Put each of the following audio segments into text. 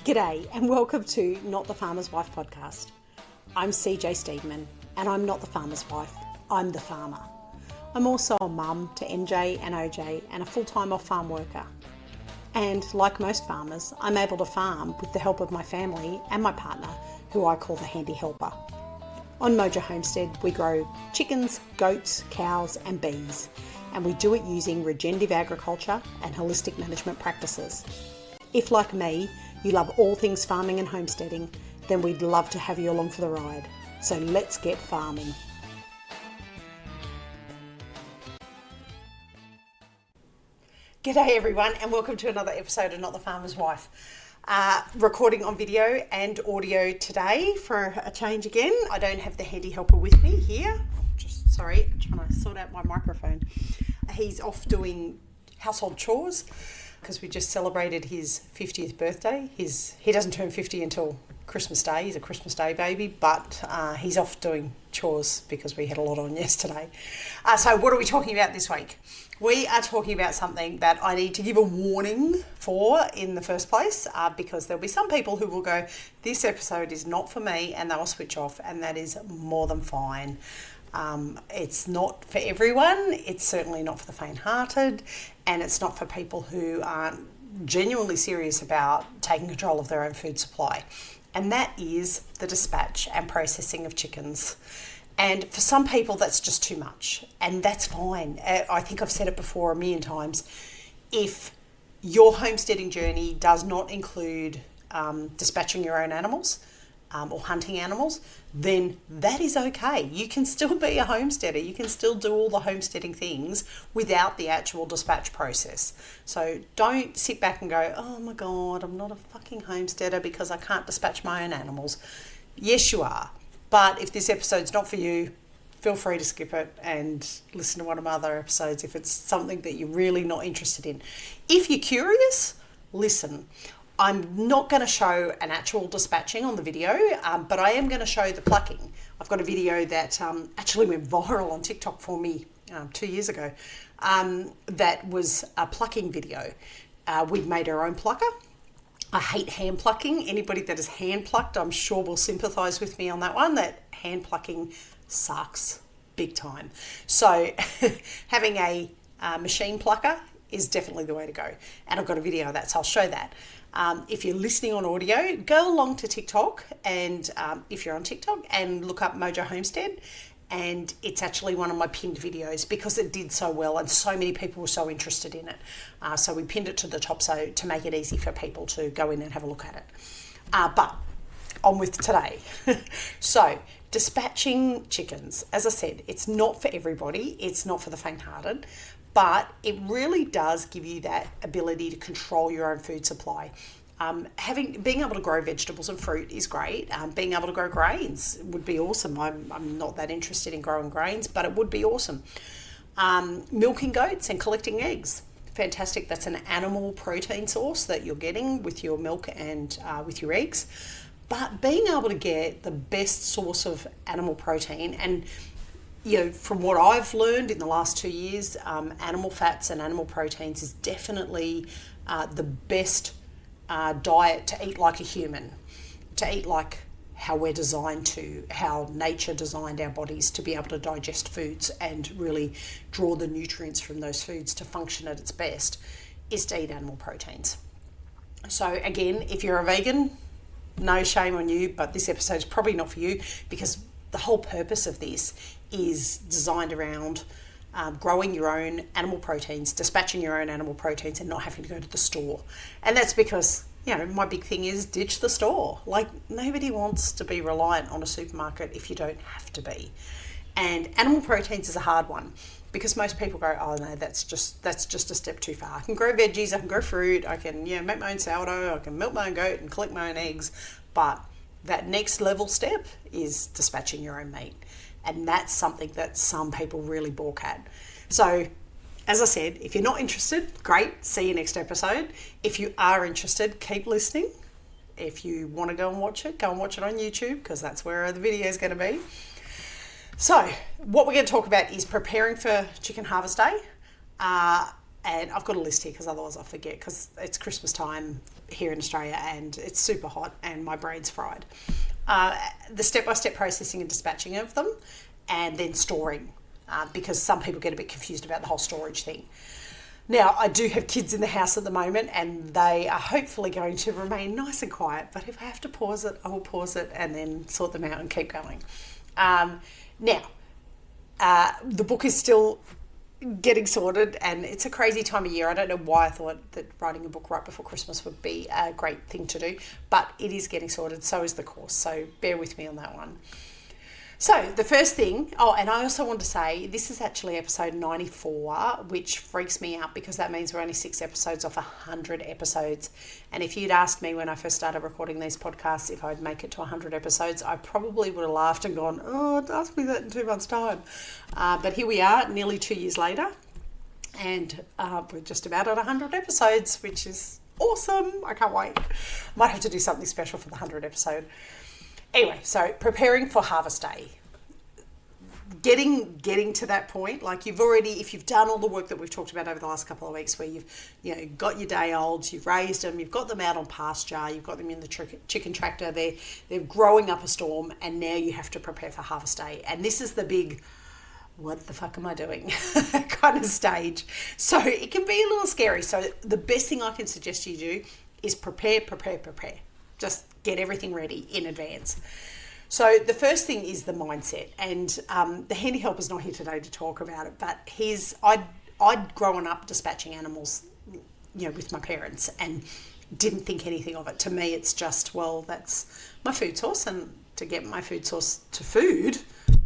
G'day and welcome to Not the Farmer's Wife podcast. I'm CJ Steedman and I'm not the farmer's wife, I'm the farmer. I'm also a mum to MJ and OJ and a full-time off-farm worker. And like most farmers, I'm able to farm with the help of my family and my partner, who I call the handy helper. On Mojo Homestead, we grow chickens, goats, cows and bees, and we do it using regenerative agriculture and holistic management practices. If, like me, you love all things farming and homesteading, then we'd love to have you along for the ride. So let's get farming. G'day everyone and welcome to another episode of Not the Farmer's Wife. Recording on video and audio today for a change again. I don't have the handy helper with me here. I'm trying to sort out my microphone. He's off doing household chores because we just celebrated his 50th birthday. He doesn't turn 50 until Christmas Day. He's a Christmas Day baby, but he's off doing chores because we had a lot on yesterday. So what are we talking about this week? We are talking about something that I need to give a warning for in the first place because there'll be some people who will go, this episode is not for me, and they'll switch off, and that is more than fine. It's not for everyone. It's certainly not for the faint-hearted, and it's not for people who aren't genuinely serious about taking control of their own food supply. And that is the dispatch and processing of chickens. And for some people, that's just too much, and that's fine. I think I've said it before a million times. If your homesteading journey does not include dispatching your own animals or hunting animals, then that is okay. You can still be a homesteader. You can still do all the homesteading things without the actual dispatch process. So don't sit back and go, oh my God, I'm not a fucking homesteader because I can't dispatch my own animals. Yes, you are. But if this episode's not for you, feel free to skip it and listen to one of my other episodes if it's something that you're really not interested in. If you're curious, listen. I'm not going to show an actual dispatching on the video, but I am going to show the plucking. I've got a video that actually went viral on TikTok for me 2 years ago. That was a plucking video. We'd made our own plucker. I hate hand plucking. Anybody that is hand plucked, I'm sure will sympathise with me on that one. That hand plucking sucks big time. So having a machine plucker is definitely the way to go. And I've got a video of that, so I'll show that. If you're listening on audio, go along to TikTok, and if you're on TikTok, and look up Mojo Homestead. And it's actually one of my pinned videos because it did so well and so many people were so interested in it. So we pinned it to the top so to make it easy for people to go in and have a look at it. But on with today. So dispatching chickens, as I said, it's not for everybody. It's not for the faint-hearted, but it really does give you that ability to control your own food supply. Being able to grow vegetables and fruit is great. Being able to grow grains would be awesome. I'm not that interested in growing grains, but it would be awesome. Milking goats and collecting eggs, fantastic. That's an animal protein source that you're getting with your milk and with your eggs. But being able to get the best source of animal protein, and from what I've learned in the last 2 years, animal fats and animal proteins is definitely the best diet to eat like a human, to eat like how we're designed to, how nature designed our bodies to be able to digest foods and really draw the nutrients from those foods to function at its best, is to eat animal proteins. So again, if you're a vegan, no shame on you, but this episode is probably not for you because the whole purpose of this is designed around growing your own animal proteins, dispatching your own animal proteins and not having to go to the store. And that's because, my big thing is ditch the store. Like, nobody wants to be reliant on a supermarket if you don't have to be. And animal proteins is a hard one because most people go, oh no, that's just a step too far. I can grow veggies, I can grow fruit, I can make my own sourdough, I can milk my own goat and collect my own eggs. But that next level step is dispatching your own meat. And that's something that some people really balk at. So, as I said, if you're not interested, great, see you next episode. If you are interested, keep listening. If you want to go and watch it on YouTube because that's where the video is going to be. So, what we're going to talk about is preparing for Chicken Harvest Day. and I've got a list here because otherwise I'll forget, because it's Christmas time here in Australia and it's super hot and my brain's fried. The step-by-step processing and dispatching of them, and then storing, because some people get a bit confused about the whole storage thing. Now, I do have kids in the house at the moment and they are hopefully going to remain nice and quiet, but if I have to pause it, I will pause it and then sort them out and keep going. Now, the book is still getting sorted and it's a crazy time of year. I don't know why I thought that writing a book right before Christmas would be a great thing to do, but it is getting sorted, so is the course, so bear with me on that one. So the first thing, and I also want to say this is actually episode 94, which freaks me out because that means we're only 6 episodes off 100 episodes. And if you'd asked me when I first started recording these podcasts if I'd make it to 100 episodes, I probably would have laughed and gone, ask me that in 2 months' time. But here we are, nearly 2 years later, and we're just about at 100 episodes, which is awesome. I can't wait. Might have to do something special for the 100 episode. Anyway, so preparing for harvest day, getting to that point, like if you've done all the work that we've talked about over the last couple of weeks, where you've got your day olds, you've raised them, you've got them out on pasture, you've got them in the chicken tractor, they're growing up a storm, and now you have to prepare for harvest day. And this is the big, what the fuck am I doing kind of stage. So it can be a little scary. So the best thing I can suggest you do is prepare. Just get everything ready in advance. So the first thing is the mindset, and the handy helper's not here today to talk about it, but I'd grown up dispatching animals, with my parents, and didn't think anything of it. To me, it's just, well, that's my food source, and to get my food source to food,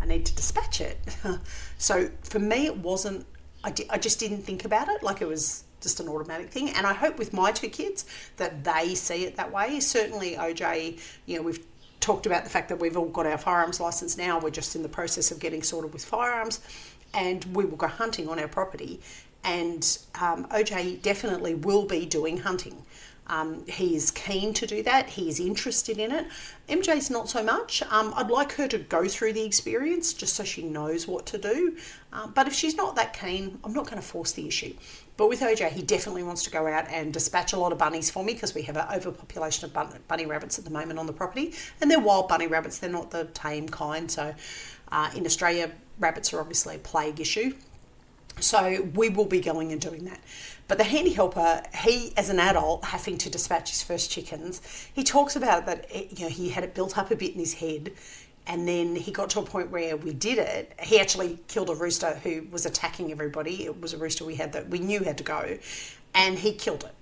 I need to dispatch it. So for me, it wasn't, I just didn't think about it like it was just an automatic thing. And I hope with my 2 kids that they see it that way. Certainly OJ, we've talked about the fact that we've all got our firearms license now. We're just in the process of getting sorted with firearms, and we will go hunting on our property. And OJ definitely will be doing hunting. He is keen to do that. He is interested in it. MJ's not so much. I'd like her to go through the experience just so she knows what to do. But if she's not that keen, I'm not going to force the issue. But with OJ, he definitely wants to go out and dispatch a lot of bunnies for me, because we have an overpopulation of bunny rabbits at the moment on the property. And they're wild bunny rabbits. They're not the tame kind. So in Australia, rabbits are obviously a plague issue. So we will be going and doing that. But the handy helper, he, as an adult, having to dispatch his first chickens, he talks about that, he had it built up a bit in his head, and then he got to a point where we did it. He actually killed a rooster who was attacking everybody. It was a rooster we had that we knew had to go, and he killed it.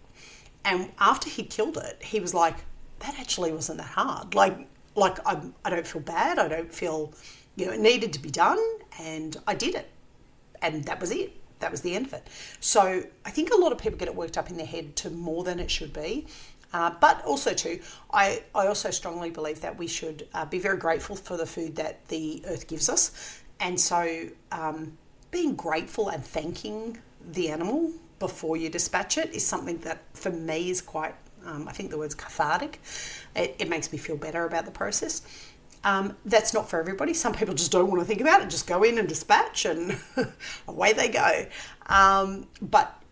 And after he killed it, he was like, that actually wasn't that hard. Like I don't feel bad. I don't feel, it needed to be done, and I did it. And that was it. That was the end of it. So I think a lot of people get it worked up in their head to more than it should be. But also too, I also strongly believe that we should be very grateful for the food that the earth gives us. And so being grateful and thanking the animal before you dispatch it is something that for me is quite, I think the word's cathartic. It makes me feel better about the process. That's not for everybody. Some people just don't want to think about it, just go in and dispatch and away they go. But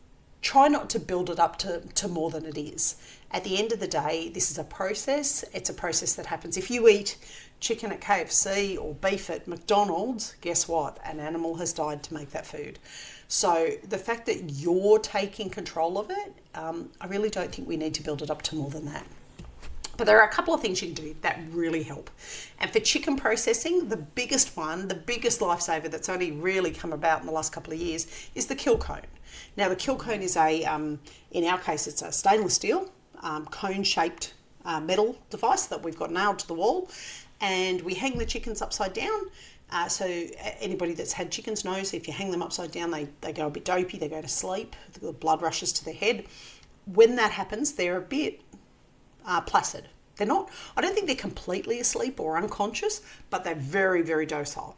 try not to build it up to more than it is. At the end of the day, this is a process. It's a process that happens. If you eat chicken at KFC or beef at McDonald's, guess what? An animal has died to make that food. So the fact that you're taking control of it, I really don't think we need to build it up to more than that. But there are a couple of things you can do that really help. And for chicken processing, the biggest one, the biggest lifesaver that's only really come about in the last couple of years is the kill cone. Now, the kill cone is in our case, it's a stainless steel cone-shaped metal device that we've got nailed to the wall. And we hang the chickens upside down. So anybody that's had chickens knows if you hang them upside down, they go a bit dopey, they go to sleep, the blood rushes to their head. When that happens, they're a bit placid. They're not, I don't think they're completely asleep or unconscious, but they're very, very docile.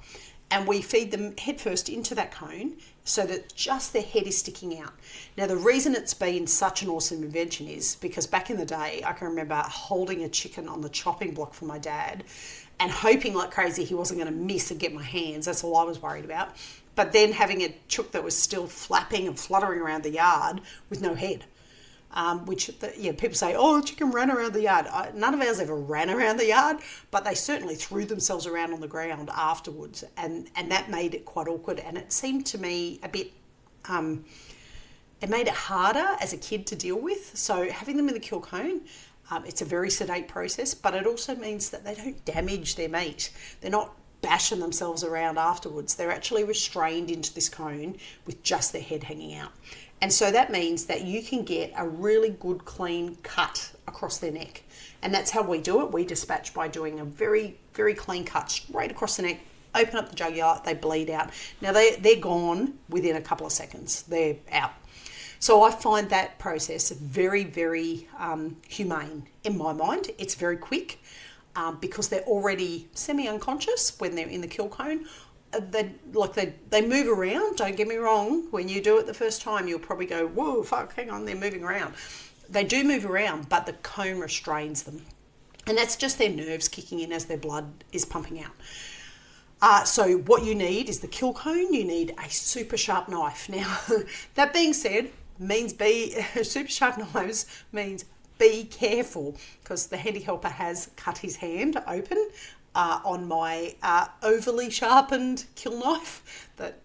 and we feed them head first into that cone so that just their head is sticking out. Now, the reason it's been such an awesome invention is because back in the day, I can remember holding a chicken on the chopping block for my dad and hoping like crazy he wasn't going to miss and get my hands. That's all I was worried about. But then having a chook that was still flapping and fluttering around the yard with no head. People say, oh, chicken ran around the yard. None of ours ever ran around the yard, but they certainly threw themselves around on the ground afterwards, and that made it quite awkward. And it seemed to me a bit, it made it harder as a kid to deal with. So having them in the kill cone, it's a very sedate process, but it also means that they don't damage their meat. They're not bashing themselves around afterwards. They're actually restrained into this cone with just their head hanging out. And so that means that you can get a really good, clean cut across their neck. And that's how we do it. We dispatch by doing a very, very clean cut straight across the neck, open up the jugular, they bleed out. Now, they're gone within a couple of seconds. They're out. So I find that process very, very humane in my mind. It's very quick because they're already semi-unconscious when they're in the kill cone. They move around. Don't get me wrong. When you do it the first time, you'll probably go, whoa, fuck, hang on, they're moving around. They do move around, but the cone restrains them. And that's just their nerves kicking in as their blood is pumping out. So what you need is the kill cone. You need a super sharp knife. Now, that being said, super sharp knives means be careful, because the handy helper has cut his hand open on my overly sharpened kill knife. That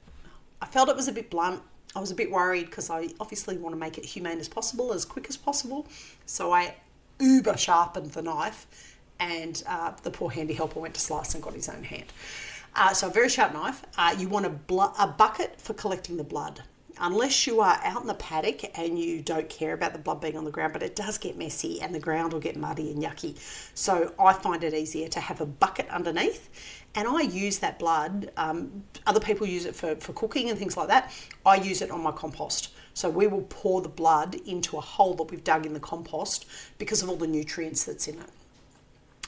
I felt it was a bit blunt. I was a bit worried because I obviously want to make it humane as possible, as quick as possible. So I uber sharpened the knife, and the poor handy helper went to slice and got his own hand. So a very sharp knife. You want a bucket for collecting the blood. Unless you are out in the paddock and you don't care about the blood being on the ground, but it does get messy and the ground will get muddy and yucky. So I find it easier to have a bucket underneath, and I use that blood. Other people use it for cooking and things like that. I use it on my compost. So we will pour the blood into a hole that we've dug in the compost because of all the nutrients that's in it.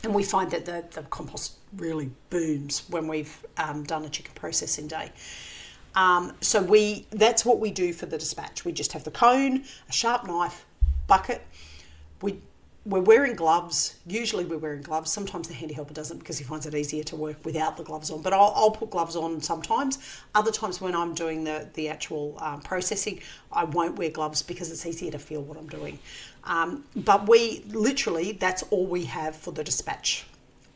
And we find that the compost really booms when we've done a chicken processing day. That's what we do for the dispatch. We just have the cone, a sharp knife, bucket. We're wearing gloves. Usually we're wearing gloves. Sometimes the handy helper doesn't because he finds it easier to work without the gloves on. But I'll put gloves on sometimes. Other times when I'm doing the actual processing, I won't wear gloves because it's easier to feel what I'm doing. But that's all we have for the dispatch.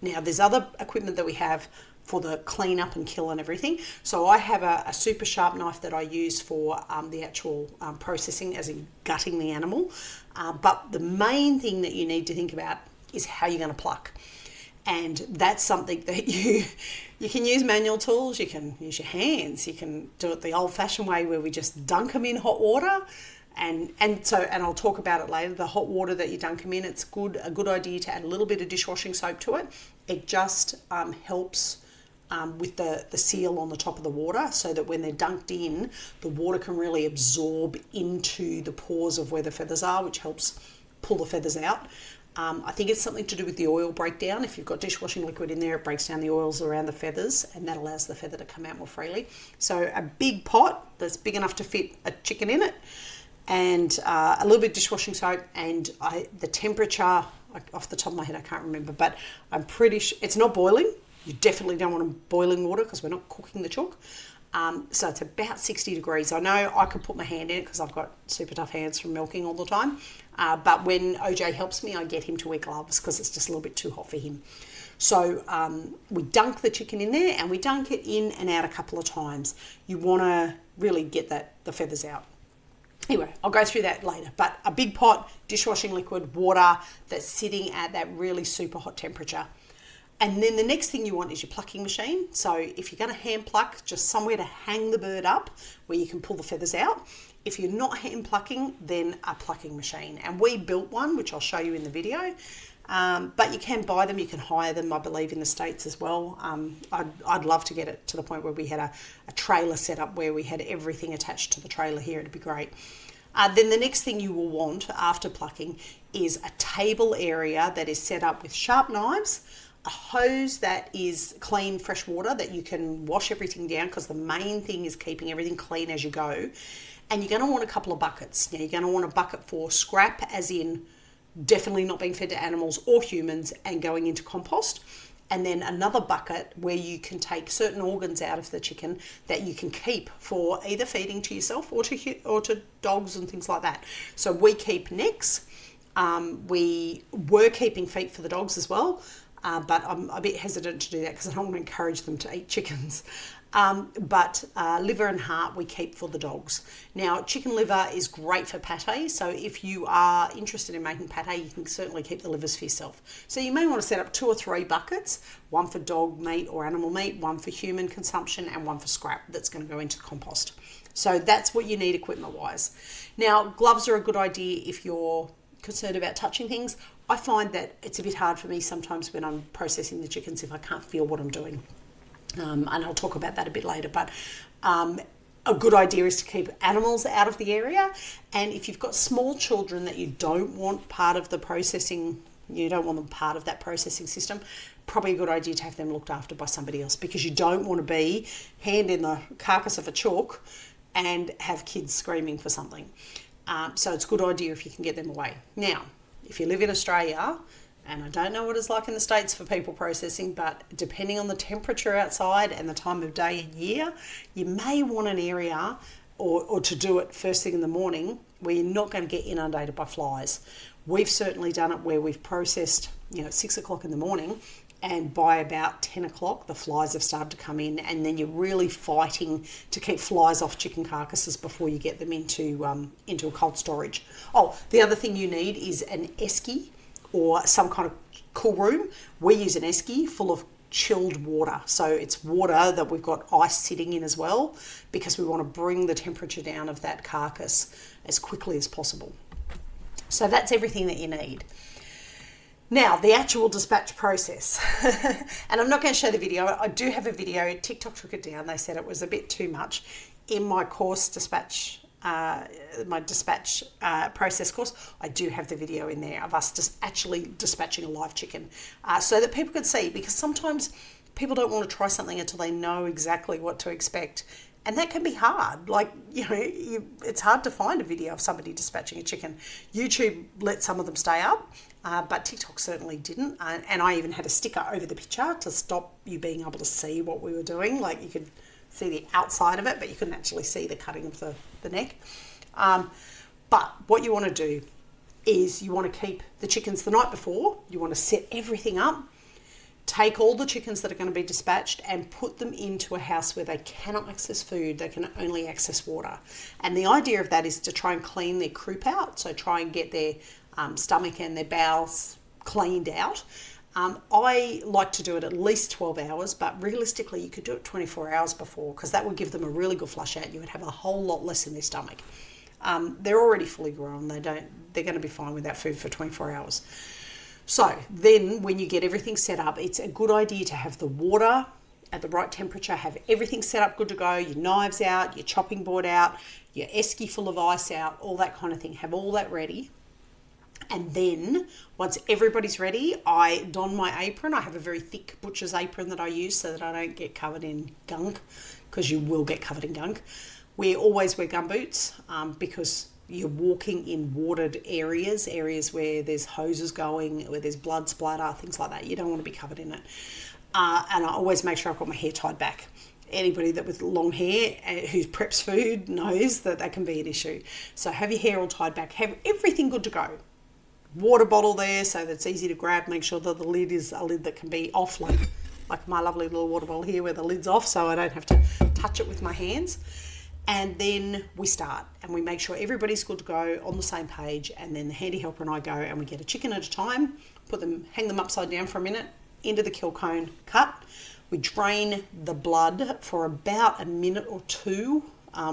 Now, there's other equipment that we have for the clean up and kill and everything. So I have a super sharp knife that I use for the actual processing, as in gutting the animal. But the main thing that you need to think about is how you're going to pluck. And that's something that you can use manual tools, you can use your hands, you can do it the old-fashioned way where we just dunk them in hot water. And I'll talk about it later. The hot water that you dunk them in, it's a good idea to add a little bit of dishwashing soap to it. It just helps with the seal on the top of the water, so that when they're dunked in, the water can really absorb into the pores of where the feathers are, which helps pull the feathers out. I think it's something to do with the oil breakdown. If you've got dishwashing liquid in there, it breaks down the oils around the feathers, and that allows the feather to come out more freely. So a big pot that's big enough to fit a chicken in it, and a little bit of dishwashing soap, and the temperature, off the top of my head I can't remember, but I'm pretty sure it's not boiling. You definitely don't want boiling water because we're not cooking the chook. So it's about 60 degrees. I know I could put my hand in it because I've got super tough hands from milking all the time. But when OJ helps me, I get him to wear gloves because it's just a little bit too hot for him. So we dunk the chicken in there, and we dunk it in and out a couple of times. You want to really get the feathers out. Anyway, I'll go through that later. But a big pot, dishwashing liquid, water that's sitting at that really super hot temperature. And then the next thing you want is your plucking machine. So if you're going to hand pluck, just somewhere to hang the bird up where you can pull the feathers out. If you're not hand plucking, then a plucking machine. And we built one, which I'll show you in the video. But you can buy them, you can hire them, I believe, in the States as well. I'd love to get it to the point where we had a trailer set up where we had everything attached to the trailer here. It'd be great. Then the next thing you will want after plucking is a table area that is set up with sharp knives, a hose that is clean, fresh water that you can wash everything down, because the main thing is keeping everything clean as you go. And you're going to want a couple of buckets. Now, you're going to want a bucket for scrap, as in definitely not being fed to animals or humans and going into compost. And then another bucket where you can take certain organs out of the chicken that you can keep for either feeding to yourself or to dogs and things like that. So we keep necks. We were keeping feet for the dogs as well, but I'm a bit hesitant to do that because I don't want to encourage them to eat chickens. But liver and heart we keep for the dogs. Now, chicken liver is great for pate, so if you are interested in making pate, you can certainly keep the livers for yourself. So you may want to set up 2 or 3 buckets, one for dog meat or animal meat, one for human consumption, and one for scrap that's going to go into the compost. So that's what you need equipment-wise. Now, gloves are a good idea if you're concerned about touching things. I find that it's a bit hard for me sometimes when I'm processing the chickens if I can't feel what I'm doing. And I'll talk about that a bit later, but a good idea is to keep animals out of the area. And if you've got small children that you don't want part of the processing, you don't want them part of that processing system, probably a good idea to have them looked after by somebody else, because you don't want to be hand in the carcass of a chook and have kids screaming for something. So it's a good idea if you can get them away. Now, if you live in Australia, and I don't know what it's like in the States for people processing, but depending on the temperature outside and the time of day and year, you may want an area or to do it first thing in the morning where you're not going to get inundated by flies. We've certainly done it where we've processed, at 6 o'clock in the morning, and by about 10 o'clock, the flies have started to come in, and then you're really fighting to keep flies off chicken carcasses before you get them into a cold storage. Oh, the other thing you need is an esky, or some kind of cool room. We use an esky full of chilled water. So it's water that we've got ice sitting in as well, because we want to bring the temperature down of that carcass as quickly as possible. So that's everything that you need. Now, the actual dispatch process. And I'm not going to show the video. I do have a video. TikTok took it down. They said it was a bit too much. In my course dispatch, my dispatch process course, I do have the video in there of us just actually dispatching a live chicken, so that people can see, because sometimes people don't want to try something until they know exactly what to expect, and that can be hard. Like, it's hard to find a video of somebody dispatching a chicken. YouTube let some of them stay up, but TikTok certainly didn't, and I even had a sticker over the picture to stop you being able to see what we were doing. Like, you could see the outside of it, but you couldn't actually see the cutting of the neck. But what you want to do is you want to keep the chickens the night before. You want to set everything up, take all the chickens that are going to be dispatched and put them into a house where they cannot access food, they can only access water. And the idea of that is to try and clean their croup out, so try and get their stomach and their bowels cleaned out. I like to do it at least 12 hours, but realistically you could do it 24 hours before, because that would give them a really good flush out. You would have a whole lot less in their stomach. They're already fully grown. They're going to be fine without food for 24 hours. So then when you get everything set up, it's a good idea to have the water at the right temperature, have everything set up good to go, your knives out, your chopping board out, your esky full of ice out, all that kind of thing. Have all that ready. And then once everybody's ready, I don my apron. I have a very thick butcher's apron that I use so that I don't get covered in gunk, because you will get covered in gunk. We always wear gumboots because you're walking in watered areas where there's hoses going, where there's blood splatter, things like that. You don't want to be covered in it. And I always make sure I've got my hair tied back. Anybody that with long hair who preps food knows that can be an issue. So have your hair all tied back. Have everything good to go. Water bottle there so that it's easy to grab. Make sure that the lid is a lid that can be off, like my lovely little water bottle here where the lid's off, so I don't have to touch it with my hands. And then we start and we make sure everybody's good to go, on the same page, and then the handy helper and I go and we get a chicken at a time, hang them upside down for a minute, into the kill cone, cut. We drain the blood for about a minute or two.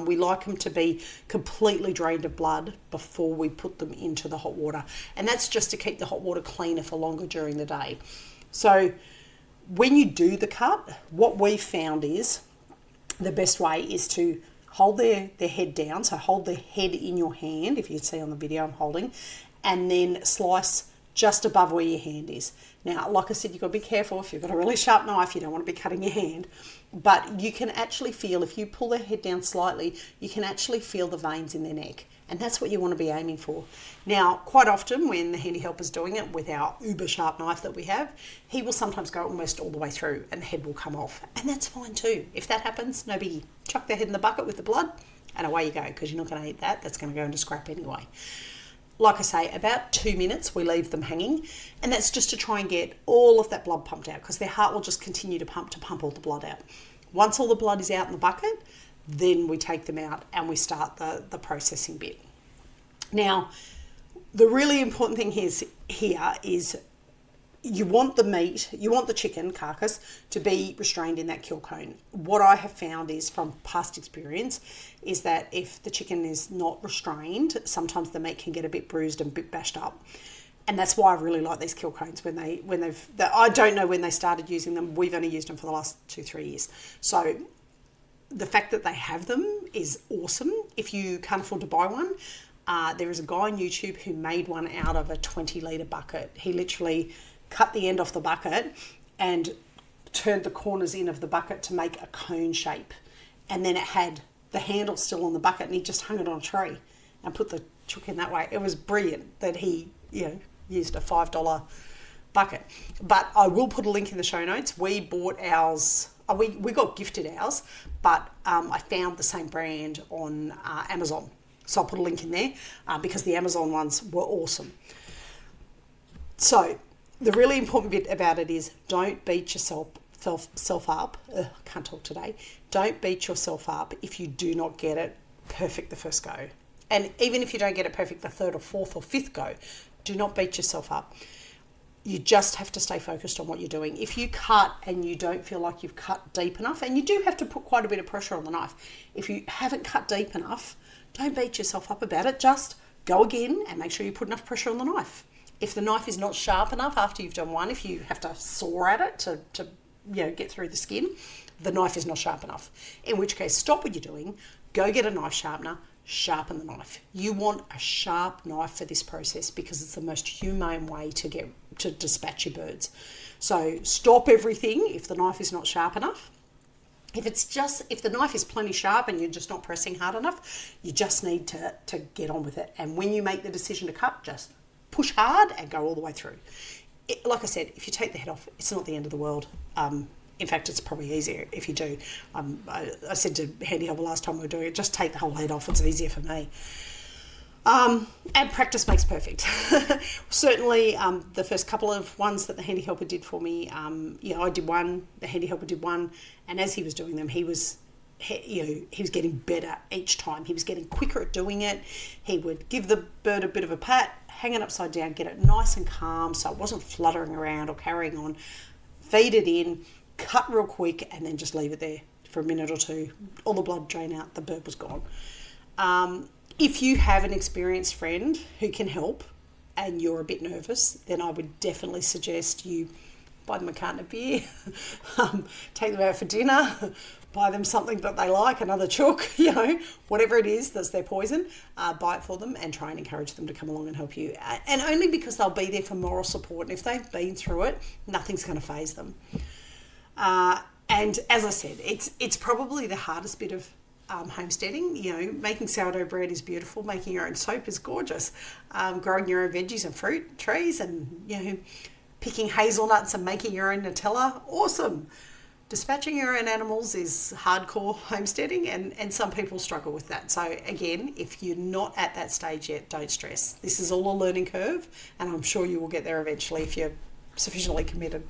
We like them to be completely drained of blood before we put them into the hot water. And that's just to keep the hot water cleaner for longer during the day. So when you do the cut, what we found is the best way is to hold their head down. So hold their head in your hand, if you can see on the video I'm holding, and then slice just above where your hand is. Now, like I said, you've got to be careful. If you've got a really sharp knife, you don't want to be cutting your hand. But you can actually feel, if you pull their head down slightly, you can actually feel the veins in their neck. And that's what you want to be aiming for. Now, quite often when the handy helper's doing it with our uber sharp knife that we have, he will sometimes go almost all the way through and the head will come off. And that's fine too. If that happens, no biggie. Chuck their head in the bucket with the blood and away you go, because you're not going to eat that. That's going to go into scrap anyway. Like I say, about 2 minutes we leave them hanging, and that's just to try and get all of that blood pumped out, because their heart will just continue to pump all the blood out. Once all the blood is out in the bucket, then we take them out and we start the processing bit. Now, the really important thing here is you want the meat, you want the chicken carcass to be restrained in that kill cone. What I have found is, from past experience, is that if the chicken is not restrained, sometimes the meat can get a bit bruised and a bit bashed up. And that's why I really like these kill cones I don't know when they started using them. We've only used them for the last 2-3 years. So the fact that they have them is awesome. If you can't afford to buy one, there is a guy on YouTube who made one out of a 20-litre bucket. He literally cut the end off the bucket and turned the corners in of the bucket to make a cone shape. And then it had the handle still on the bucket, and he just hung it on a tree and put the chook in that way. It was brilliant that he, used a $5 bucket. But I will put a link in the show notes. We bought ours, we got gifted ours, but I found the same brand on Amazon. So I'll put a link in there because the Amazon ones were awesome. So the really important bit about it is, don't beat yourself up. I can't talk today. Don't beat yourself up if you do not get it perfect the first go. And even if you don't get it perfect the third or fourth or fifth go, do not beat yourself up. You just have to stay focused on what you're doing. If you cut and you don't feel like you've cut deep enough, and you do have to put quite a bit of pressure on the knife, if you haven't cut deep enough, don't beat yourself up about it. Just go again and make sure you put enough pressure on the knife. If the knife is not sharp enough after you've done one, if you have to saw at it to get through the skin, the knife is not sharp enough. In which case, stop what you're doing, go get a knife sharpener, sharpen the knife. You want a sharp knife for this process because it's the most humane way to dispatch your birds. So stop everything if the knife is not sharp enough. If the knife is plenty sharp and you're just not pressing hard enough, you just need to get on with it. And when you make the decision to cut, just push hard and go all the way through. Like I said, if you take the head off, it's not the end of the world. In fact, it's probably easier if you do. I said to Handy Helper last time we were doing it, just take the whole head off. It's easier for me. And practice makes perfect. Certainly, the first couple of ones that the Handy Helper did for me, I did one, the Handy Helper did one, and as he was doing them, he was getting better each time. He was getting quicker at doing it. He would give the bird a bit of a pat, hang it upside down, get it nice and calm so it wasn't fluttering around or carrying on, feed it in, cut real quick, and then just leave it there for a minute or two. All the blood drain out, the bird was gone. If you have an experienced friend who can help and you're a bit nervous, then I would definitely suggest you buy them a carton of beer, take them out for dinner, buy them something that they like, another chook, whatever it is that's their poison, buy it for them and try and encourage them to come along and help you. And only because they'll be there for moral support. And if they've been through it, nothing's going to faze them. And as I said, it's probably the hardest bit of homesteading. Making sourdough bread is beautiful. Making your own soap is gorgeous. Growing your own veggies and fruit trees and, picking hazelnuts and making your own Nutella, awesome. Dispatching your own animals is hardcore homesteading, and some people struggle with that. So again, if you're not at that stage yet, don't stress. This is all a learning curve, and I'm sure you will get there eventually if you're sufficiently committed.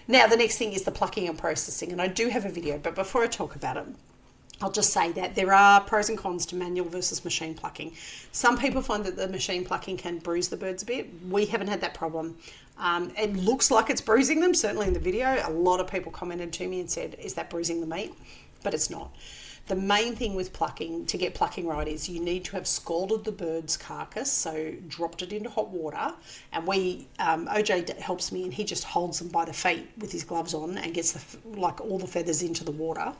Now, the next thing is the plucking and processing, and I do have a video, but before I talk about it, I'll just say that there are pros and cons to manual versus machine plucking. Some people find that the machine plucking can bruise the birds a bit. We haven't had that problem. It looks like it's bruising them, certainly in the video. A lot of people commented to me and said, is that bruising the meat? But it's not. The main thing with plucking, to get plucking right, is you need to have scalded the bird's carcass, so dropped it into hot water, and OJ helps me and he just holds them by the feet with his gloves on and gets all the feathers into the water.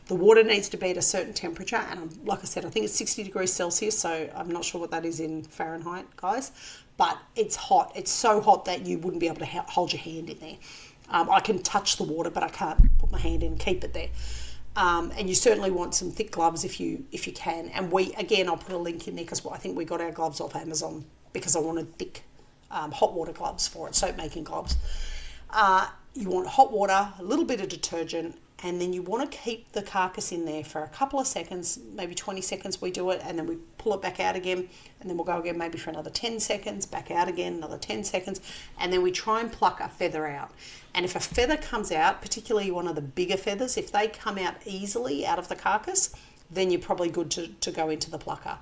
The water needs to be at a certain temperature, and like I said, I think it's 60 degrees Celsius, so I'm not sure what that is in Fahrenheit, guys. but it's hot. It's so hot that you wouldn't be able to hold your hand in there. I can touch the water, but I can't put my hand in and keep it there. And you certainly want some thick gloves if you can. And I'll put a link in there because I think we got our gloves off Amazon because I wanted thick hot water gloves for it, soap making gloves. You want hot water, a little bit of detergent, and then you want to keep the carcass in there for a couple of seconds, maybe 20 seconds we do it, and then we pull it back out again, and then we'll go again maybe for another 10 seconds, back out again, another 10 seconds, and then we try and pluck a feather out. And if a feather comes out, particularly one of the bigger feathers, if they come out easily out of the carcass, then you're probably good to go into the plucker.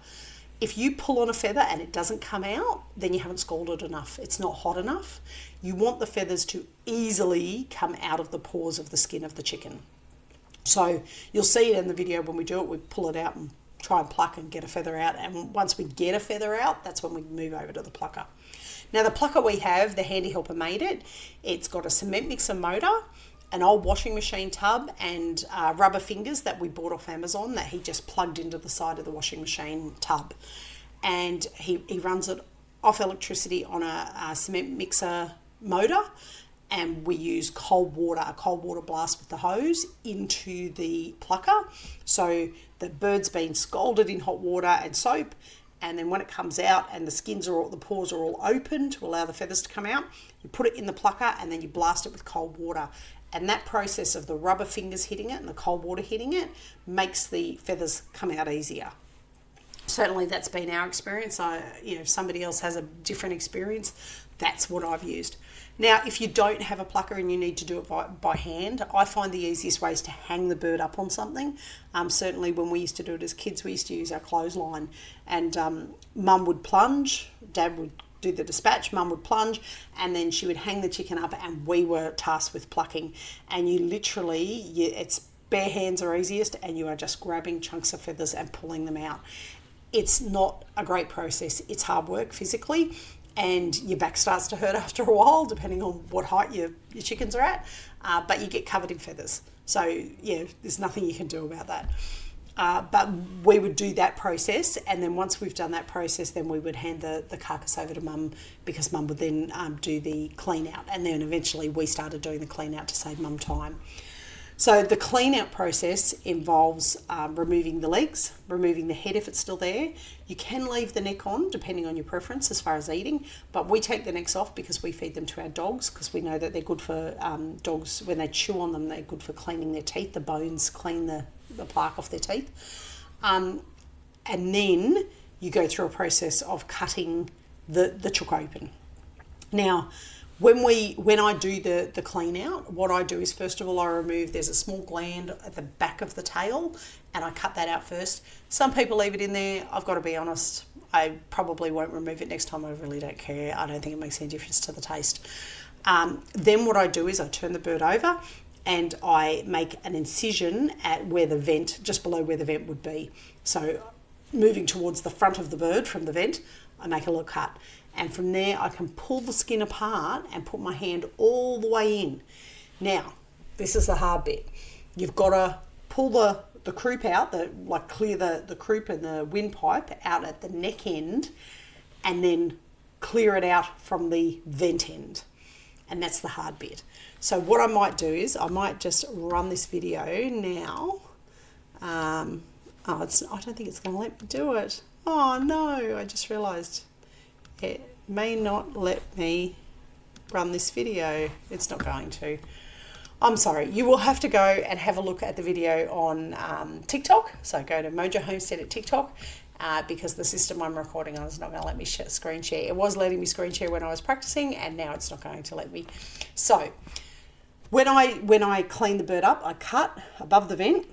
If you pull on a feather and it doesn't come out, then you haven't scalded enough. It's not hot enough. You want the feathers to easily come out of the pores of the skin of the chicken. So you'll see it in the video when we do it, we pull it out and try and pluck and get a feather out. And once we get a feather out, that's when we move over to the plucker. Now the plucker we have, the Handy Helper made it. It's got a cement mixer motor, an old washing machine tub, and rubber fingers that we bought off Amazon that he just plugged into the side of the washing machine tub. And he runs it off electricity on a cement mixer motor, and we use cold water blast with the hose into the plucker. So the bird's been scalded in hot water and soap, and then when it comes out and the pores are all open to allow the feathers to come out, you put it in the plucker and then you blast it with cold water. And that process of the rubber fingers hitting it and the cold water hitting it makes the feathers come out easier. Certainly that's been our experience. If somebody else has a different experience, that's what I've used. Now, if you don't have a plucker and you need to do it by hand, I find the easiest way is to hang the bird up on something. Certainly when we used to do it as kids, we used to use our clothesline, and Mum would plunge, Dad would do the dispatch, Mum would plunge, and then she would hang the chicken up and we were tasked with plucking. And you literally, it's bare hands are easiest, and you are just grabbing chunks of feathers and pulling them out. It's not a great process. It's hard work physically, and your back starts to hurt after a while, depending on what height your chickens are at, but you get covered in feathers. So, yeah, there's nothing you can do about that. But we would do that process, and then once we've done that process, then we would hand the carcass over to Mum, because Mum would then do the clean out, and then eventually we started doing the clean out to save Mum time. So the clean out process involves removing the legs, removing the head if it's still there. You can leave the neck on depending on your preference as far as eating, but we take the necks off because we feed them to our dogs, because we know that they're good for dogs. When they chew on them, they're good for cleaning their teeth. The bones clean the plaque off their teeth. And then you go through a process of cutting the chook open. Now, when I do the clean out, what I do is, first of all, there's a small gland at the back of the tail, and I cut that out first. Some people leave it in there. I've got to be honest, I probably won't remove it next time. I really don't care. I don't think it makes any difference to the taste. Then what I do is I turn the bird over and I make an incision at where the vent, just below where the vent would be. So moving towards the front of the bird from the vent, I make a little cut. And from there, I can pull the skin apart and put my hand all the way in. Now, this is the hard bit. You've got to pull the croup out, clear the croup and the windpipe out at the neck end, and then clear it out from the vent end. And that's the hard bit. So what I might do is I might just run this video now. I don't think it's going to let me do it. Oh no, I just realised it may not let me run this video. It's not going to. I'm sorry. You will have to go and have a look at the video on TikTok. So go to Mojo Homestead at TikTok, because the system I'm recording on is not going to let me screen share. It was letting me screen share when I was practicing, and now it's not going to let me. So when I clean the bird up, I cut above the vent.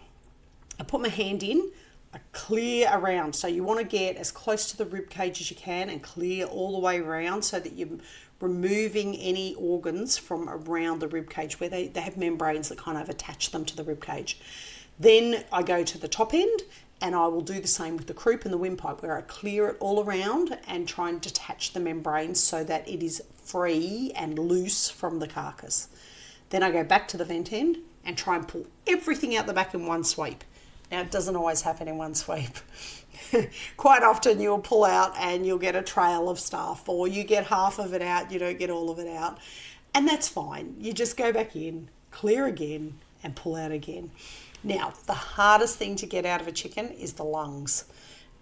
I put my hand in. I clear around. So you want to get as close to the rib cage as you can and clear all the way around, so that you're removing any organs from around the rib cage where they have membranes that kind of attach them to the rib cage. Then I go to the top end, and I will do the same with the croup and the windpipe, where I clear it all around and try and detach the membranes so that it is free and loose from the carcass. Then I go back to the vent end and try and pull everything out the back in one sweep. Now, it doesn't always happen in one sweep. Quite often you'll pull out and you'll get a trail of stuff, or you get half of it out, you don't get all of it out. And that's fine. You just go back in, clear again, and pull out again. Now, the hardest thing to get out of a chicken is the lungs.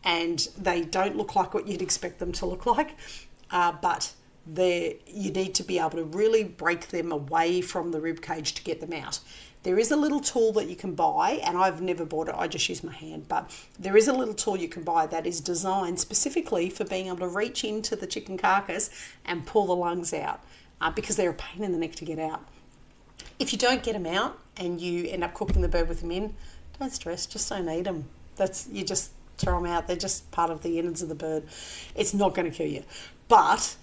And they don't look like what you'd expect them to look like, but you need to be able to really break them away from the rib cage to get them out. There is a little tool that you can buy, and I've never bought it, I just use my hand, but there is a little tool you can buy that is designed specifically for being able to reach into the chicken carcass and pull the lungs out, because they're a pain in the neck to get out. If you don't get them out and you end up cooking the bird with them in, don't stress, just don't eat them. You just throw them out, they're just part of the innards of the bird. It's not going to kill you. But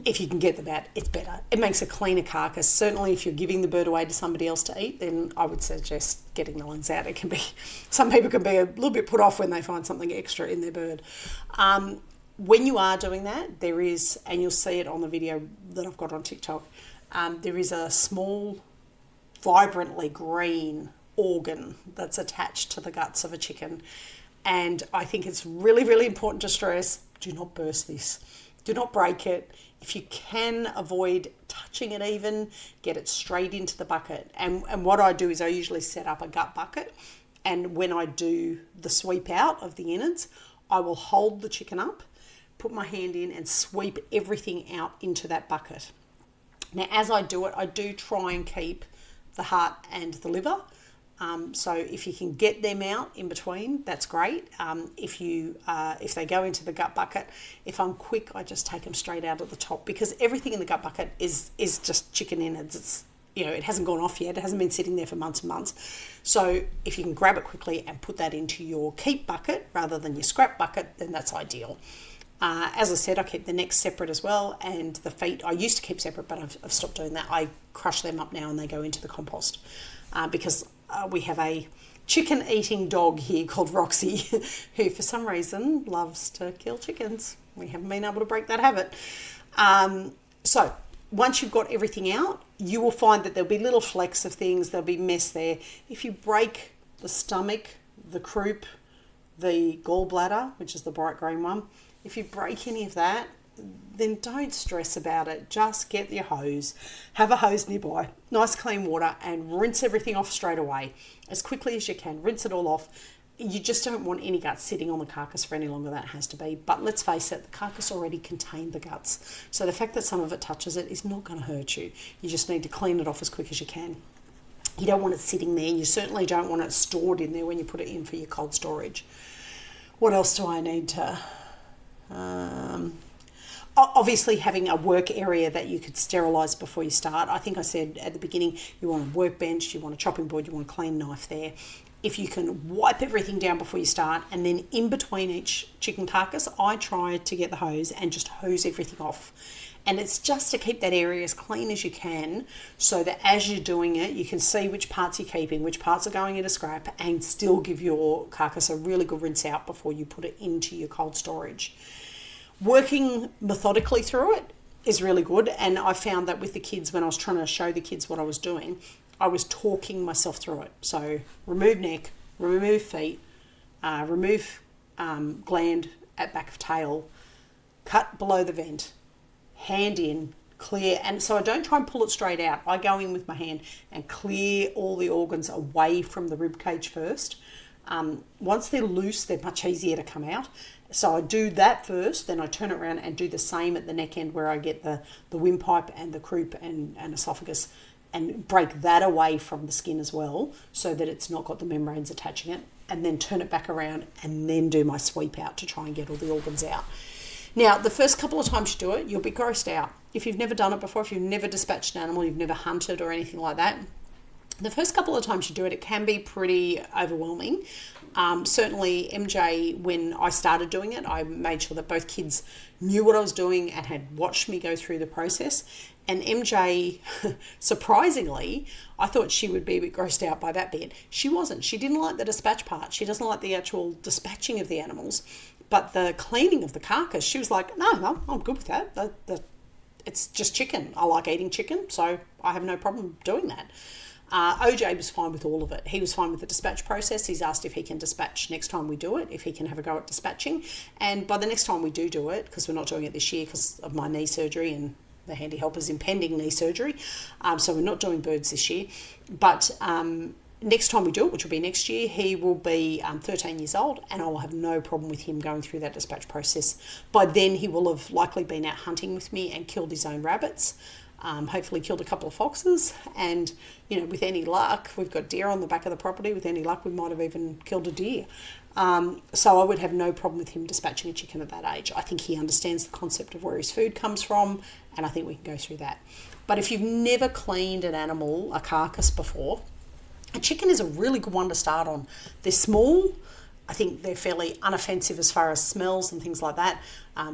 if you can get them out, it's better. It makes a cleaner carcass. Certainly if you're giving the bird away to somebody else to eat, then I would suggest getting the lungs out. Some people can be a little bit put off when they find something extra in their bird. When you are doing that, there is, and you'll see it on the video that I've got on TikTok, there is a small, vibrantly green organ that's attached to the guts of a chicken. And I think it's really, really important to stress, do not burst this. Do not break it. If you can avoid touching it even, get it straight into the bucket. And what I do is I usually set up a gut bucket. And when I do the sweep out of the innards, I will hold the chicken up, put my hand in and sweep everything out into that bucket. Now, as I do it, I do try and keep the heart and the liver. So if you can get them out in between, that's great. If they go into the gut bucket, if I'm quick, I just take them straight out at the top, because everything in the gut bucket is just chicken innards. It hasn't gone off yet. It hasn't been sitting there for months and months. So if you can grab it quickly and put that into your keep bucket rather than your scrap bucket, then that's ideal. As I said, I keep the necks separate as well, and the feet I used to keep separate, but I've stopped doing that. I crush them up now and they go into the compost, because we have a chicken eating dog here called Roxy, who for some reason loves to kill chickens. We haven't been able to break that habit. So once you've got everything out, you will find that there'll be little flecks of things, there'll be mess there. If you break the stomach, the croup, the gallbladder, which is the bright green one, if you break any of that, then don't stress about it. Just get your hose, have a hose nearby, nice clean water, and rinse everything off straight away as quickly as you can. Rinse it all off. You just don't want any guts sitting on the carcass for any longer than it has to be. But let's face it, the carcass already contained the guts. So the fact that some of it touches it is not going to hurt you. You just need to clean it off as quick as you can. You don't want it sitting there. You certainly don't want it stored in there when you put it in for your cold storage. What else do I need to... Obviously having a work area that you could sterilise before you start. I think I said at the beginning, you want a workbench, you want a chopping board, you want a clean knife there. If you can wipe everything down before you start, and then in between each chicken carcass, I try to get the hose and just hose everything off. And it's just to keep that area as clean as you can, so that as you're doing it, you can see which parts you're keeping, which parts are going into scrap, and still give your carcass a really good rinse out before you put it into your cold storage. Working methodically through it is really good, and I found that with the kids, when I was trying to show the kids what I was doing, I was talking myself through it. So remove neck, remove feet, remove gland at back of tail, cut below the vent, hand in, clear. And so I don't try and pull it straight out. I go in with my hand and clear all the organs away from the rib cage first. Once they're loose, they're much easier to come out. So I do that first, then I turn it around and do the same at the neck end, where I get the windpipe and the croup and esophagus, and break that away from the skin as well, so that it's not got the membranes attaching it, and then turn it back around and then do my sweep out to try and get all the organs out. Now, the first couple of times you do it, you'll be grossed out. If you've never done it before, if you've never dispatched an animal, you've never hunted or anything like that, the first couple of times you do it, it can be pretty overwhelming. Certainly MJ, when I started doing it, I made sure that both kids knew what I was doing and had watched me go through the process. And MJ, surprisingly, I thought she would be a bit grossed out by that bit. She wasn't. She didn't like the dispatch part. She doesn't like the actual dispatching of the animals. But the cleaning of the carcass, she was like, no, I'm good with that. It's just chicken. I like eating chicken, so I have no problem doing that. OJ was fine with all of it. He was fine with the dispatch process. He's asked if he can dispatch next time we do it, if he can have a go at dispatching. And by the next time we do it, because we're not doing it this year because of my knee surgery and the handy helper's impending knee surgery, so we're not doing birds this year. But next time we do it, which will be next year, he will be 13 years old, and I will have no problem with him going through that dispatch process. By then, he will have likely been out hunting with me and killed his own rabbits. Hopefully killed a couple of foxes, and with any luck, we've got deer on the back of the property. With any luck, we might have even killed a deer. So I would have no problem with him dispatching a chicken at that age. I think he understands the concept of where his food comes from, and I think we can go through that. But if you've never cleaned an animal, a carcass before, a chicken is a really good one to start on. They're small. I think they're fairly unoffensive as far as smells and things like that.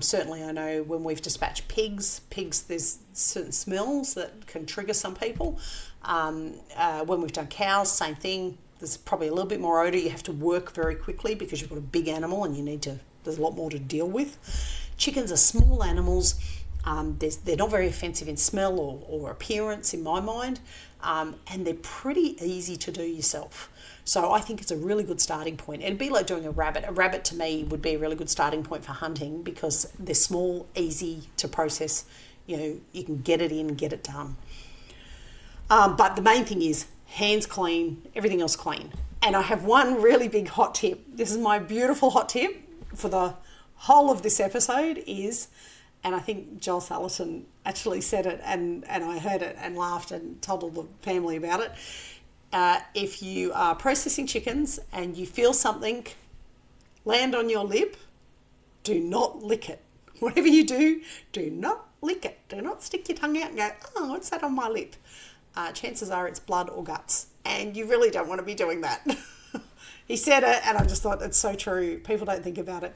Certainly I know when we've dispatched pigs, there's certain smells that can trigger some people. When we've done cows, same thing. There's probably a little bit more odour. You have to work very quickly because you've got a big animal and there's a lot more to deal with. Chickens are small animals. They're not very offensive in smell or appearance in my mind, and they're pretty easy to do yourself. So I think it's a really good starting point. It'd be like doing a rabbit. A rabbit to me would be a really good starting point for hunting because they're small, easy to process. You can get it in, get it done. But the main thing is hands clean, everything else clean. And I have one really big hot tip. This is my beautiful hot tip for the whole of this episode is, and I think Joel Salatin actually said it and I heard it and laughed and told all the family about it. If you are processing chickens and you feel something land on your lip, do not lick it. Whatever you do not lick it. Do not stick your tongue out and go, oh, what's that on my lip? Chances are it's blood or guts. And you really don't want to be doing that. He said it and I just thought it's so true. People don't think about it.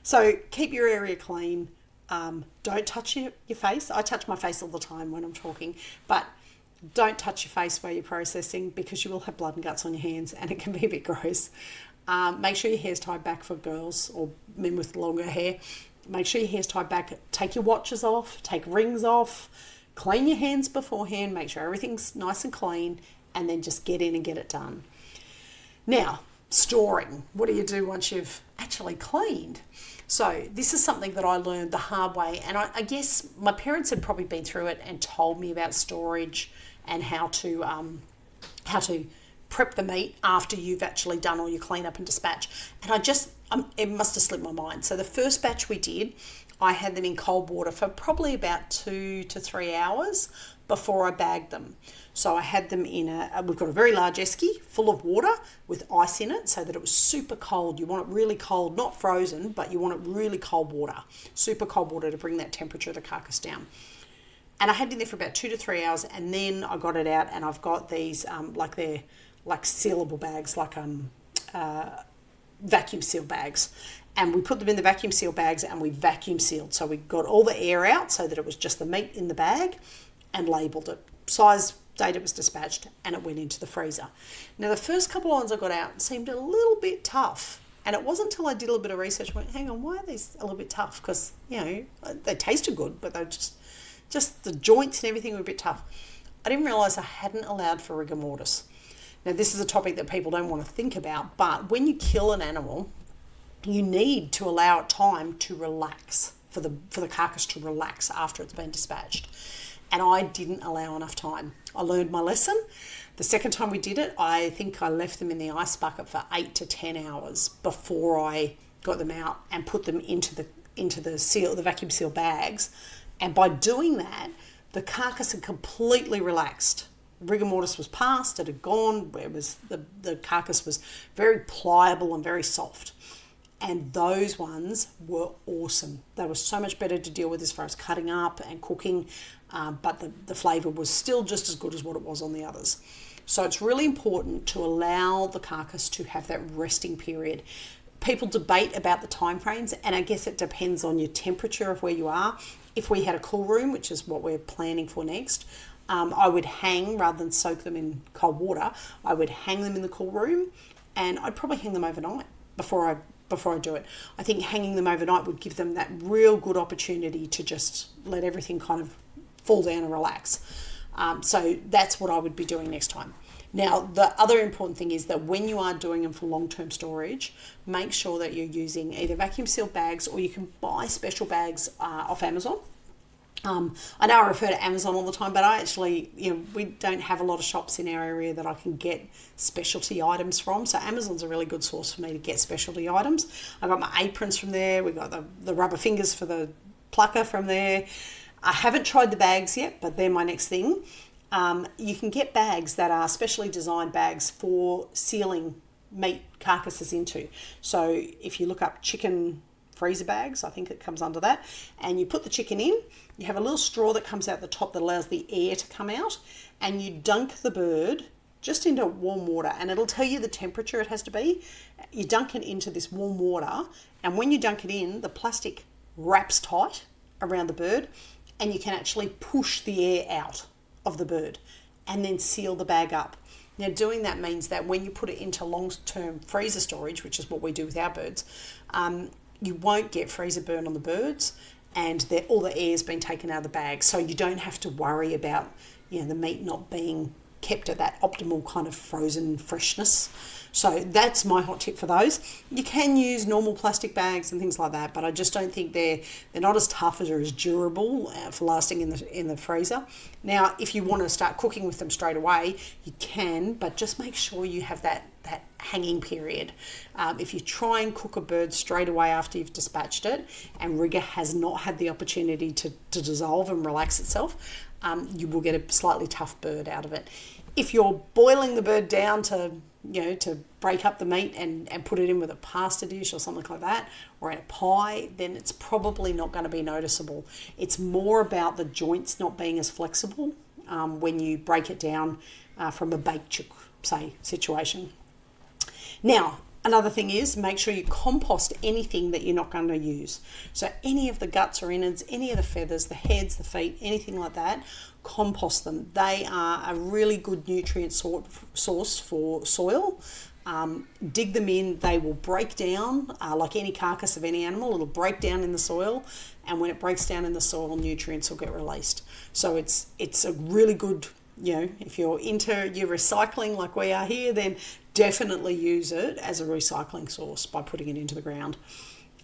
So keep your area clean. Don't touch your face. I touch my face all the time when I'm talking, but don't touch your face while you're processing because you will have blood and guts on your hands and it can be a bit gross. Make sure your hair's tied back for girls or men with longer hair. Make sure your hair's tied back. Take your watches off, take rings off, clean your hands beforehand, make sure everything's nice and clean, and then just get in and get it done. Now, storing. What do you do once you've actually cleaned? So this is something that I learned the hard way, and I guess my parents had probably been through it and told me about storage and how to prep the meat after you've actually done all your cleanup and dispatch. And it must have slipped my mind. So the first batch we did, I had them in cold water for probably about 2 to 3 hours before I bagged them. So I had them in we've got a very large esky full of water with ice in it so that it was super cold. You want it really cold, not frozen, but you want it really cold water, super cold water to bring that temperature of the carcass down. And I had it in there for about 2 to 3 hours, and then I got it out and I've got these, they're like sealable bags, like vacuum seal bags. And we put them in the vacuum seal bags and we vacuum sealed. So we got all the air out so that it was just the meat in the bag and labelled it. Size, date it was dispatched, and it went into the freezer. Now, the first couple of ones I got out seemed a little bit tough. And it wasn't until I did a little bit of research, I went, hang on, why are these a little bit tough? Because, they tasted good, but they were just the joints and everything were a bit tough. I didn't realise I hadn't allowed for rigor mortis. Now, this is a topic that people don't want to think about, but when you kill an animal, you need to allow it time to relax, for the carcass to relax after it's been dispatched. And I didn't allow enough time. I learned my lesson. The second time we did it, I think I left them in the ice bucket for 8 to 10 hours before I got them out and put them into the vacuum seal bags. And by doing that, the carcass had completely relaxed. Rigor mortis was past, it had gone. The carcass was very pliable and very soft. And those ones were awesome. They were so much better to deal with as far as cutting up and cooking, but the flavour was still just as good as what it was on the others. So it's really important to allow the carcass to have that resting period. People debate about the time frames, and I guess it depends on your temperature of where you are. If we had a cool room, which is what we're planning for next, I would hang, rather than soak them in cold water, I would hang them in the cool room, and I'd probably hang them overnight before I do it. I think hanging them overnight would give them that real good opportunity to just let everything kind of fall down and relax. So that's what I would be doing next time. Now, the other important thing is that when you are doing them for long-term storage, make sure that you're using either vacuum sealed bags, or you can buy special bags off Amazon. I know I refer to Amazon all the time, but I actually, we don't have a lot of shops in our area that I can get specialty items from. So Amazon's a really good source for me to get specialty items. I got my aprons from there. We got the rubber fingers for the plucker from there. I haven't tried the bags yet, but they're my next thing. You can get bags that are specially designed bags for sealing meat carcasses into. So if you look up chicken freezer bags, I think it comes under that, and you put the chicken in, you have a little straw that comes out the top that allows the air to come out, and you dunk the bird just into warm water, and it'll tell you the temperature it has to be. You dunk it into this warm water, and when you dunk it in, the plastic wraps tight around the bird, and you can actually push the air out of the bird and then seal the bag up. Now, doing that means that when you put it into long-term freezer storage, which is what we do with our birds, you won't get freezer burn on the birds, and all the air's been taken out of the bag, so you don't have to worry about the meat not being kept at that optimal kind of frozen freshness. So that's my hot tip for those. You can use normal plastic bags and things like that, but I just don't think they're not as tough or as durable for lasting in the freezer. Now, if you want to start cooking with them straight away, you can, but just make sure you have that hanging period. If you try and cook a bird straight away after you've dispatched it, and rigor has not had the opportunity to dissolve and relax itself, you will get a slightly tough bird out of it. If you're boiling the bird down to break up the meat and put it in with a pasta dish or something like that, or in a pie, then it's probably not going to be noticeable. It's more about the joints not being as flexible when you break it down from a baked chook, say, situation. Now, another thing is make sure you compost anything that you're not going to use. So any of the guts or innards, any of the feathers, the heads, the feet, anything like that, compost them. They are a really good nutrient source for soil. Dig them in, they will break down like any carcass of any animal. It'll break down in the soil, and when it breaks down in the soil, nutrients will get released. So it's a really good, if you're into your recycling like we are here, then definitely use it as a recycling source by putting it into the ground.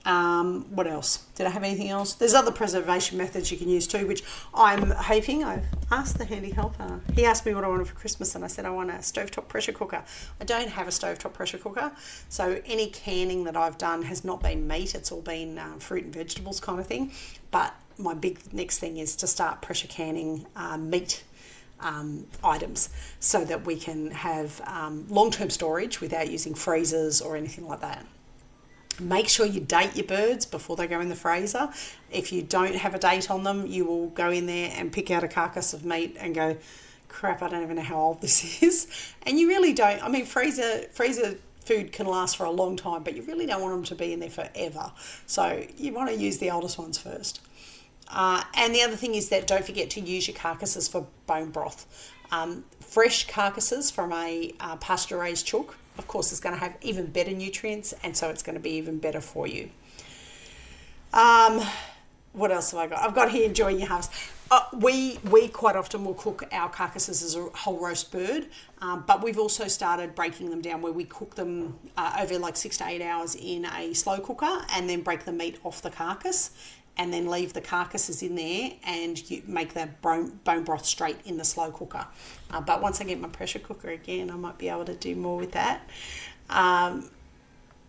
What else? Did I have anything else? There's other preservation methods you can use too, which I'm hoping. I've asked the handy helper. He asked me what I wanted for Christmas, and I said I want a stovetop pressure cooker. I don't have a stovetop pressure cooker, so any canning that I've done has not been meat. It's all been fruit and vegetables kind of thing. But my big next thing is to start pressure canning meat items, so that we can have long-term storage without using freezers or anything like that. Make sure you date your birds before they go in the freezer. If you don't have a date on them, you will go in there and pick out a carcass of meat and go, crap, I don't even know how old this is. And you really don't. I mean, freezer food can last for a long time, but you really don't want them to be in there forever. So you want to use the oldest ones first. And the other thing is that don't forget to use your carcasses for bone broth. Fresh carcasses from a pasture-raised chook, of course, is going to have even better nutrients, and so it's going to be even better for you. What else have I got? I've got here enjoying your harvest. We quite often will cook our carcasses as a whole roast bird, but we've also started breaking them down where we cook them over like 6 to 8 hours in a slow cooker, and then break the meat off the carcass, and then leave the carcasses in there, and you make the bone broth straight in the slow cooker. But once I get my pressure cooker again, I might be able to do more with that.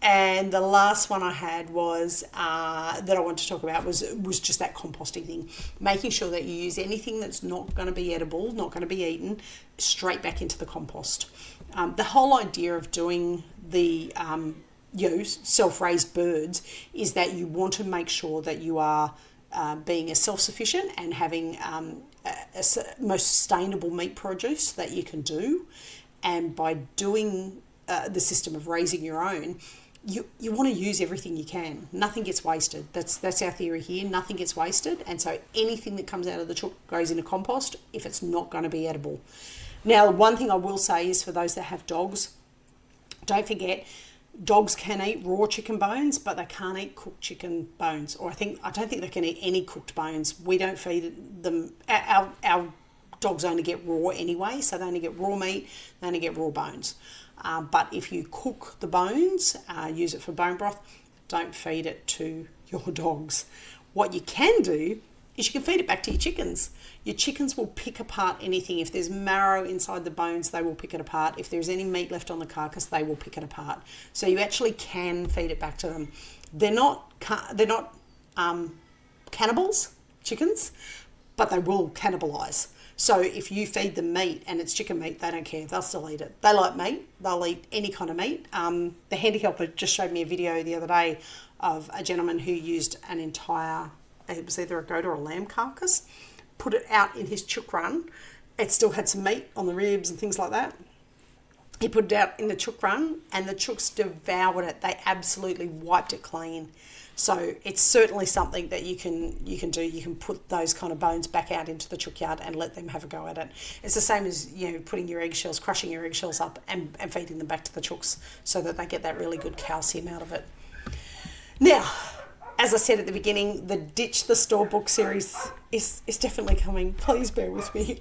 And the last one I had was that I want to talk about was just that composting thing, making sure that you use anything that's not going to be edible, not going to be eaten, straight back into the compost. The whole idea of doing the self-raised birds is that you want to make sure that you are being as self-sufficient and having most sustainable meat produce that you can do. And by doing the system of raising your own, you want to use everything you can. Nothing gets wasted. That's our theory here. Nothing gets wasted. And so anything that comes out of the chook goes into compost if it's not going to be edible. Now, one thing I will say is for those that have dogs, don't forget, dogs can eat raw chicken bones, but they can't eat cooked chicken bones. Or I don't think they can eat any cooked bones. We don't feed them. Our dogs only get raw anyway, so they only get raw meat, they only get raw bones. But if you cook the bones, use it for bone broth, don't feed it to your dogs. What you can do is you can feed it back to your chickens. Your chickens will pick apart anything. If there's marrow inside the bones, they will pick it apart. If there's any meat left on the carcass, they will pick it apart. So you actually can feed it back to them. They're not cannibals, chickens, but they will cannibalise. So if you feed them meat and it's chicken meat, they don't care. They'll still eat it. They like meat. They'll eat any kind of meat. The handy helper just showed me a video the other day of a gentleman who used an entire, it was either a goat or a lamb carcass, put it out in his chook run. It still had some meat on the ribs and things like that. He put it out in the chook run and the chooks devoured it. They absolutely wiped it clean. So it's certainly something that you can do. You can put those kind of bones back out into the chook yard and let them have a go at it. It's the same as, putting your eggshells, crushing your eggshells up and feeding them back to the chooks so that they get that really good calcium out of it. Now, as I said at the beginning, the Ditch the Store book series is definitely coming. Please bear with me.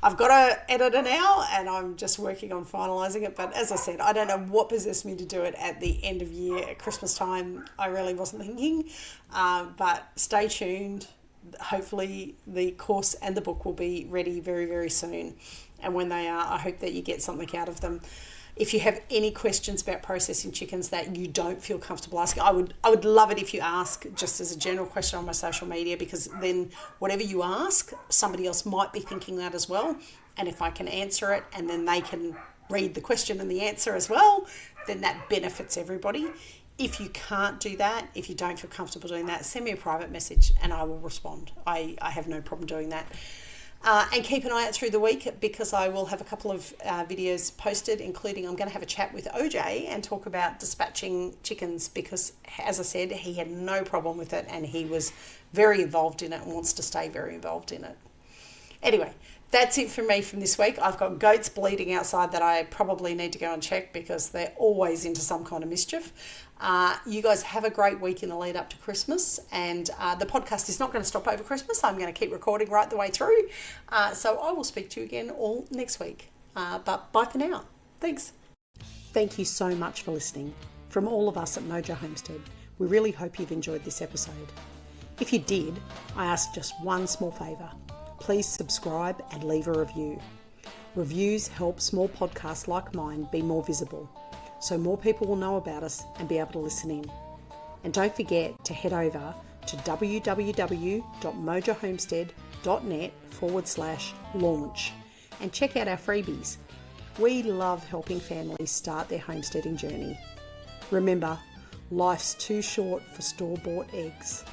I've got an editor now and I'm just working on finalising it. But as I said, I don't know what possessed me to do it at the end of year, at Christmas time. I really wasn't thinking. But stay tuned. Hopefully the course and the book will be ready very, very soon. And when they are, I hope that you get something out of them. If you have any questions about processing chickens that you don't feel comfortable asking, I would love it if you ask just as a general question on my social media, because then whatever you ask, somebody else might be thinking that as well. And if I can answer it and then they can read the question and the answer as well, then that benefits everybody. If you can't do that, if you don't feel comfortable doing that, send me a private message and I will respond. I have no problem doing that. And keep an eye out through the week because I will have a couple of videos posted, including I'm going to have a chat with OJ and talk about dispatching chickens because, as I said, he had no problem with it and he was very involved in it and wants to stay very involved in it. Anyway, that's it from me from this week. I've got goats bleeding outside that I probably need to go and check because they're always into some kind of mischief. You guys have a great week in the lead up to Christmas, and the podcast is not going to stop over Christmas. I'm going to keep recording right the way through. So I will speak to you again all next week. But bye for now. Thanks. Thank you so much for listening. From all of us at Mojo Homestead, we really hope you've enjoyed this episode. If you did, I ask just one small favour. Please subscribe and leave a review. Reviews help small podcasts like mine be more visible, so more people will know about us and be able to listen in. And don't forget to head over to www.mojohomestead.net/launch and check out our freebies. We love helping families start their homesteading journey. Remember, life's too short for store-bought eggs.